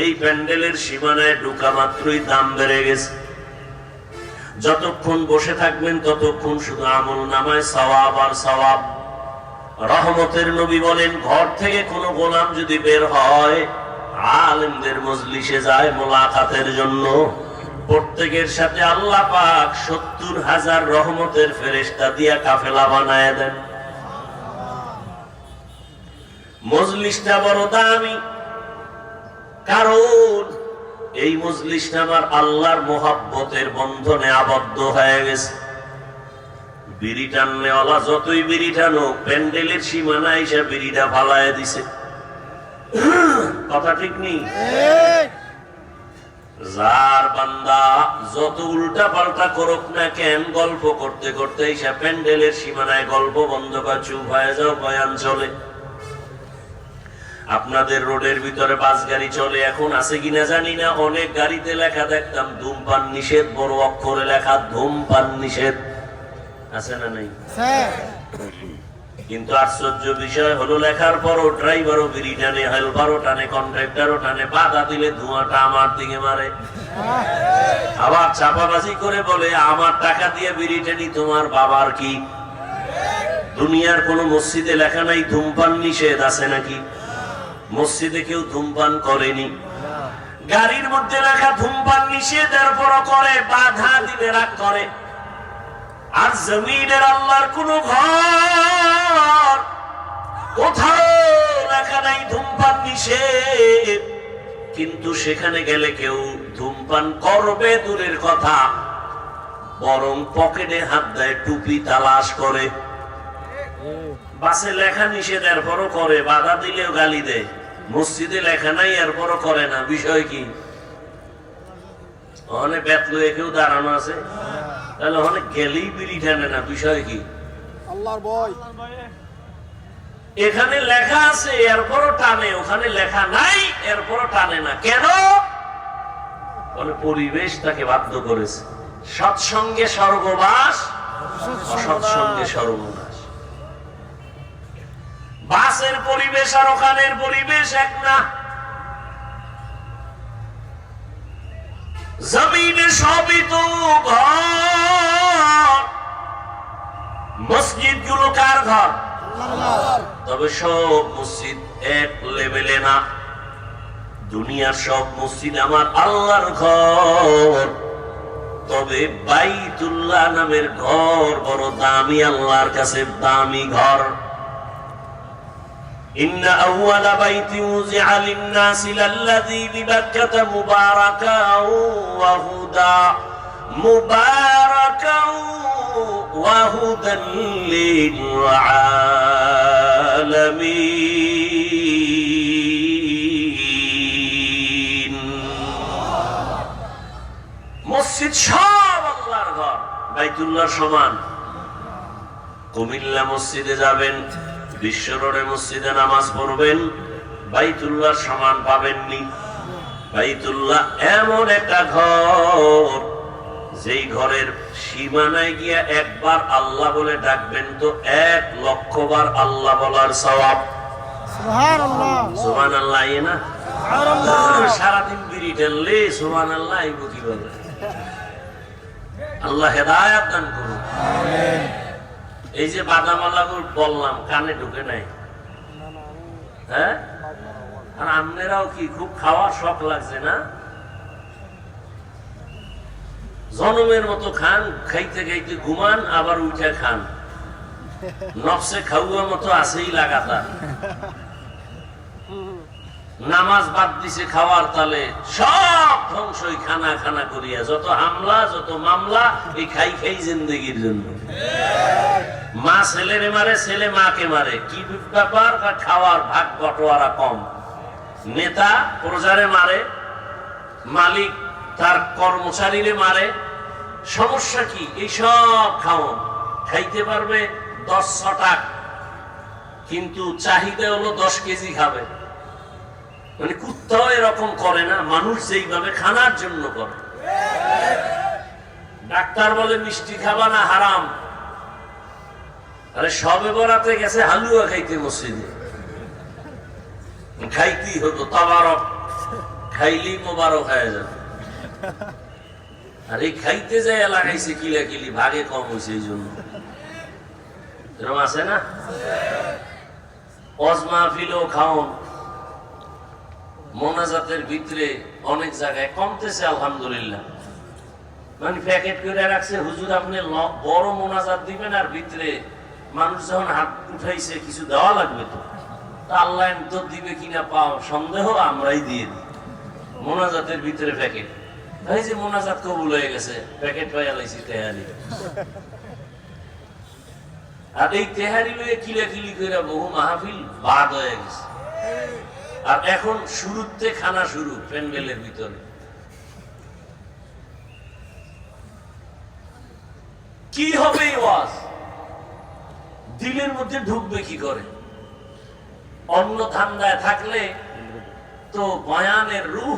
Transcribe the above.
এই প্যান্ডেলের সীমানায় ঢোকা মাত্রই দাম বেড়ে গেছে। যতক্ষণ বসে থাকবেন ততক্ষণ শুধু আমল নামায় সওয়াব আর সওয়াব। রহমতের নবী বলেন, ঘর থেকে কোনো গোলাম যদি বের হয় আলেমদের মজলিসে যায় মোলাকাতের জন্য, প্রত্যেকের সাথে আল্লাহ পাক 70,000 রহমতের ফেরেশতা দিয়া কাফেলা বানায় দেন। মজলিসটা বড় দামি, কারণ এই মজলিসটা আমার আল্লাহর মোহাব্বতের বন্ধনে আবদ্ধ হয়ে গেছে। বিড়ি টাননেওয়ালা যতই বিড়ি টানুক, প্যান্ডেলের সীমানায় এসে বিড়িটা ফালায় দিছে। কথা ঠিক নেই? যার বান্দা যত উল্টা পাল্টা করুক না কেন, গল্প করতে করতে এসে প্যান্ডেলের সীমানায় গল্প বন্ধ করে চুপ হয়ে যাও, বয়ান চলে। আপনাদের রোডের ভিতরে বাস গাড়ি চলে, এখন আছে কিনা জানি না, অনেক গাড়িতে লেখা দেখতাম ধূমপান নিষেধ, বড় অক্ষরে লেখা ধূমপান নিষেধ, আছে না নাই? কিন্তু আশ্চর্য বিষয় হলো, লেখার পরও ড্রাইভারও বিড়ি টানে, হেল্পারও টানে, কন্ট্রাক্টরও টানে, বাধা দিলে ধোঁয়াটা আমার দিকে মারে। আবার চাপাবাজি করে বলে, আমার টাকা দিয়ে বিড়ি টানি, তোমার বাবার কি? দুনিয়ার কোন মসজিদে লেখা নাই ধূমপান নিষেধ, আছে নাকি? মসজিদে কেউ ধূমপান করেনি। গাড়ির মধ্যে লেখা ধূমপান নিষেধ, এরপরও করে, বাধা দিলে রাগ করে। আর জমিনের আল্লাহর কোন ঘর, কোথাও লেখা নাই ধূমপান নিষেধ, কিন্তু সেখানে গেলে কেউ ধূমপান করবে দূরের কথা, বরং পকেটে হাত দেয়, টুপি তালাশ করে। বাসে লেখা নিষেধ, এরপরও করে, বাধা দিলেও গালি দেয়। মসজিদে লেখা নাই, এরপরও করে না, বিষয় কি? অনেক ব্যাত লয়ে কেউ দাঁড়ানো আছে, তাহলে অনেক গেলেই বিড়ি টানে না, বিষয় কি? আল্লাহর ভয়। এখানে লেখা আছে এরপরও টানে, ওখানে লেখা নাই এরপরও টানে না, কেন? বলে পরিবেশ তাকে বাধ্য করেছে। সৎসঙ্গে স্বর্গবাস, অসৎসঙ্গে সর্বনাশ। বাসের পরিবেশ আর ওখানের পরিবেশ এক না। জমিনে সবই তো ঘর, মসজিদ গুলো কার ঘর? তবে সব মসজিদ এক লেভেলে না। দুনিয়ার সব মসজিদ আমার আল্লাহর ঘর, তবে বাইতুল্লাহ নামের ঘর বড় দামি, আল্লাহর কাছে দামি ঘর। إن أول بيت وضع للناس للذي ببكة مباركا وهدى للعالمين। মসজিদ সব আল্লাহর ঘর, বাইতুল্লাহ সমান। কুমিল্লা মসজিদে যাবেন, বিশ্ব রোডে মসজিদে নামাজ পড়বেন, বাইতুল্লাহ সমান পাবেননি। বাইতুল্লাহ এমন একটা ঘর, যেই ঘরের সীমানায় গিয়া একবার আল্লাহ বলে ডাকবেন তো 1,00,000 বার আল্লাহ বলার সওয়াব। সুবহানাল্লাহ, সুবহানাল্লাহ। না সারাদিন বিড়ি ঢেললে সুবহানাল্লাহ কি বলে? আল্লাহ হেদায়েত দান করুন, আমিন। এই যে বাদামালা বললাম, কানে ঢুকে নাই? হ্যাঁ, আর আপনারাও কি খুব খাওয়ার শখ লাগছে না? জনমের মতো খান, খাইতে খাইতে ঘুমান, আবার উঠে খান, নফসে খাওয়ার মতো আছেই লাগাতার। নামাজ বাদ দিছে খাওয়ার তালে, সব ধ্বংসই খানা খানা করিয়া। যত হামলা, যত মামলা, এই খাই খাই জিন্দগির জন্য। মা ছেলেরে মারে, ছেলে মাকে মারে, কি ব্যাপার? খাওয়ার ভাগ বটোয়ারা কম। নেতা প্রজারে মারে, মালিক তার কর্মচারীরে মারে, সমস্যা কি? এই সব খাওয়ান। খাইতে পারবে 10 টাকা, কিন্তু চাহিদা হলো 10 কেজি খাবে। মানে কুত্তাও এরকম করে না, মানুষ যেইভাবে খানার জন্য করে। ডাক্তার বলে মিষ্টি খাবা না, হারাম। আরে সবে বরাতে গেছে হালুয়া খাইতে মসজিদে, খাইতেই হতো, তাবারক খাইলেই মোবারক হয়ে যাবে। আর এই খাইতে যায় লাগাইছে কিলাকিলি, ভাগে কম হয়েছে এই জন্য। এরকম আছে না? ওয়াজ মাহফিলও খাওন, মোনাজাতের ভিতরে অনেক জায়গায় কমতেছে আলহামদুলিল্লাহ। মানে প্যাকেট করে রাখছে, হুজুর আপনি বড় মোনাজাত দিবেন আর ভিতরে মানুষ যখন হাত উঠাইছে কিছু দেওয়া লাগবে তো, আল্লাহ তো দিবে কিনা পাও সন্দেহ, আমরাই দিয়ে দিই মোনাজাতের ভিতরে প্যাকেট। এই যে মোনাজাত কবুল হয়ে গেছে, প্যাকেট পাইয়া লাইছি তেহারি। আর এই তেহারি লয়ে কিলাকিলি করে বহু মাহফিল বাদ হয়ে গেছে। আর এখন শুরুতে খানা শুরু প্যান্ডেলের ভিতরে। কি হবে এই ওয়াজ? দিলের মধ্যে ঢুকবে কি করে? অন্য ধান্দায় থাকলে তো বয়ানের রূহ